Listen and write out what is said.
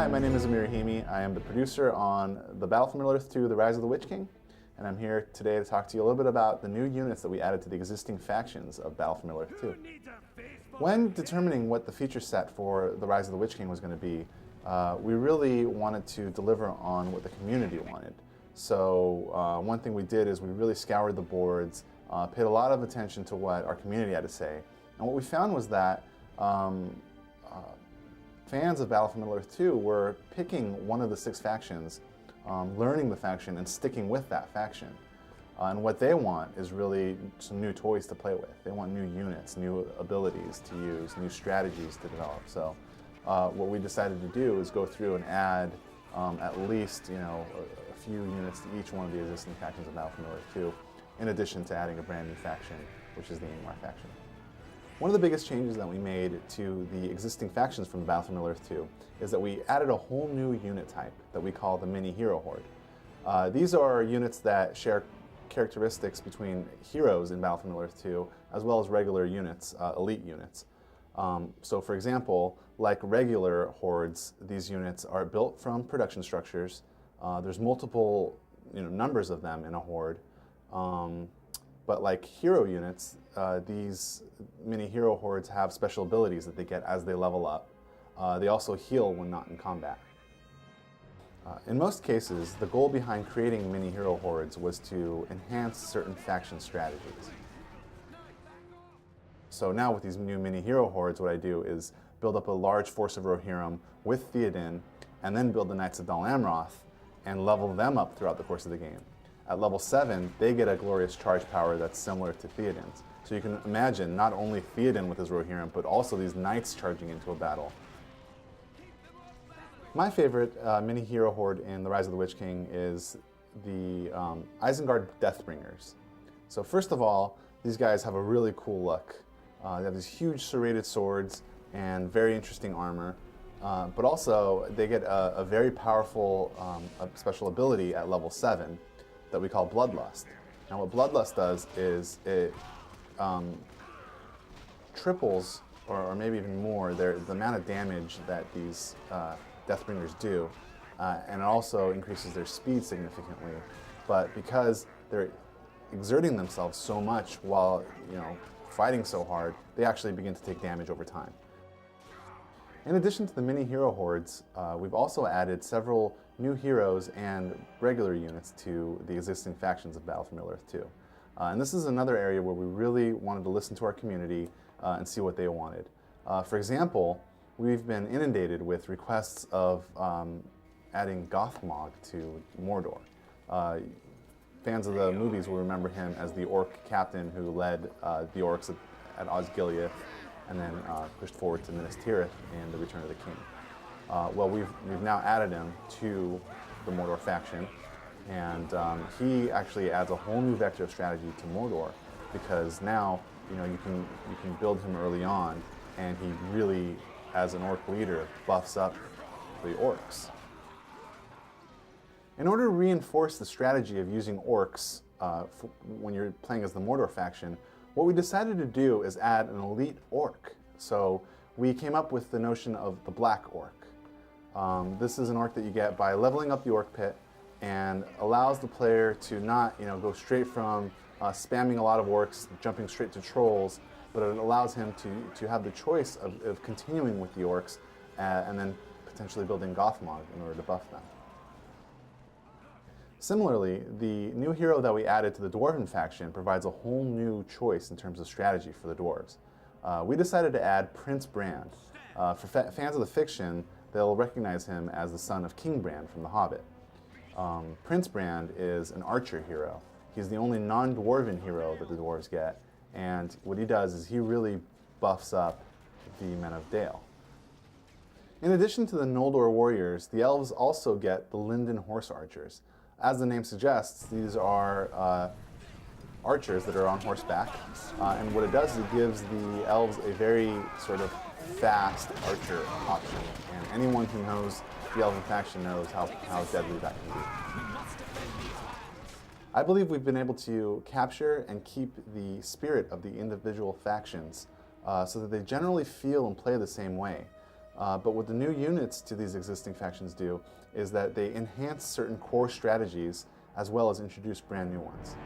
Hi, my name is Amir Rahimi. I am the producer on the Battle for Middle-earth 2, The Rise of the Witch King, and I'm here today to talk to you a little bit about the new units that we added to the existing factions of Battle for Middle-earth 2. When determining what the feature set for The Rise of the Witch King was going to be, we really wanted to deliver on what the community wanted. So one thing we did is we really scoured the boards, paid a lot of attention to what our community had to say, and what we found was that fans of Battle for Middle-earth 2 were picking one of the 6 factions, learning the faction, and sticking with that faction. And what they want is really some new toys to play with. They want new units, new abilities to use, new strategies to develop. So what we decided to do is go through and add at least a few units to each one of the existing factions of Battle for Middle-earth 2, in addition to adding a brand new faction, which is the Ingmar faction. One of the biggest changes that we made to the existing factions from Battle for Middle-earth 2 is that we added a whole new unit type that we call the Mini Hero Horde. These are units that share characteristics between heroes in Battle for Middle-earth 2 as well as regular units, elite units. So for example, like regular hordes, these units are built from production structures. There's multiple numbers of them in a horde. But like hero units, these mini hero hordes have special abilities that they get as they level up. They also heal when not in combat. In most cases, the goal behind creating mini hero hordes was to enhance certain faction strategies. So now with these new mini hero hordes, what I do is build up a large force of Rohirrim with Theoden, and then build the Knights of Dol Amroth and level them up throughout the course of the game. At level 7, they get a glorious charge power that's similar to Theoden's. So you can imagine not only Theoden with his Rohirrim, but also these knights charging into a battle. My favorite mini hero horde in The Rise of the Witch King is the Isengard Deathbringers. So first of all, these guys have a really cool look. They have these huge serrated swords and very interesting armor. But also, they get a very powerful special ability at level 7 that we call Bloodlust. Now what Bloodlust does is it triples, or maybe even more, the amount of damage that these Deathbringers do, and it also increases their speed significantly. But because they're exerting themselves so much while fighting so hard, they actually begin to take damage over time. In addition to the mini hero hordes, we've also added several new heroes and regular units to the existing factions of Battle for Middle-earth 2. And this is another area where we really wanted to listen to our community and see what they wanted. For example, we've been inundated with requests of adding Gothmog to Mordor. Fans of the movies will remember him as the orc captain who led the orcs at Osgiliath and then pushed forward to Minas Tirith in The Return of the King. Well, we've now added him to the Mordor faction, and he actually adds a whole new vector of strategy to Mordor, because now you can build him early on, and he really, as an orc leader, buffs up the orcs. In order to reinforce the strategy of using orcs when you're playing as the Mordor faction, what we decided to do is add an elite orc. So we came up with the notion of the Black Orc. This is an orc that you get by leveling up the orc pit, and allows the player to not go straight from spamming a lot of orcs, jumping straight to trolls, but it allows him to have the choice of continuing with the orcs and then potentially building Gothmog in order to buff them. Similarly, the new hero that we added to the Dwarven faction provides a whole new choice in terms of strategy for the dwarves. We decided to add Prince Brand. For fans of the fiction, they'll recognize him as the son of King Brand from The Hobbit. Prince Brand is an archer hero. He's the only non-dwarven hero that the dwarves get, and what he does is he really buffs up the Men of Dale. In addition to the Noldor warriors, the elves also get the Linden horse archers. As the name suggests, these are archers that are on horseback, and what it does is it gives the elves a very sort of fast archer option, and anyone who knows the elven faction knows how deadly that can be. I believe we've been able to capture and keep the spirit of the individual factions so that they generally feel and play the same way. But what the new units to these existing factions do is that they enhance certain core strategies as well as introduce brand new ones.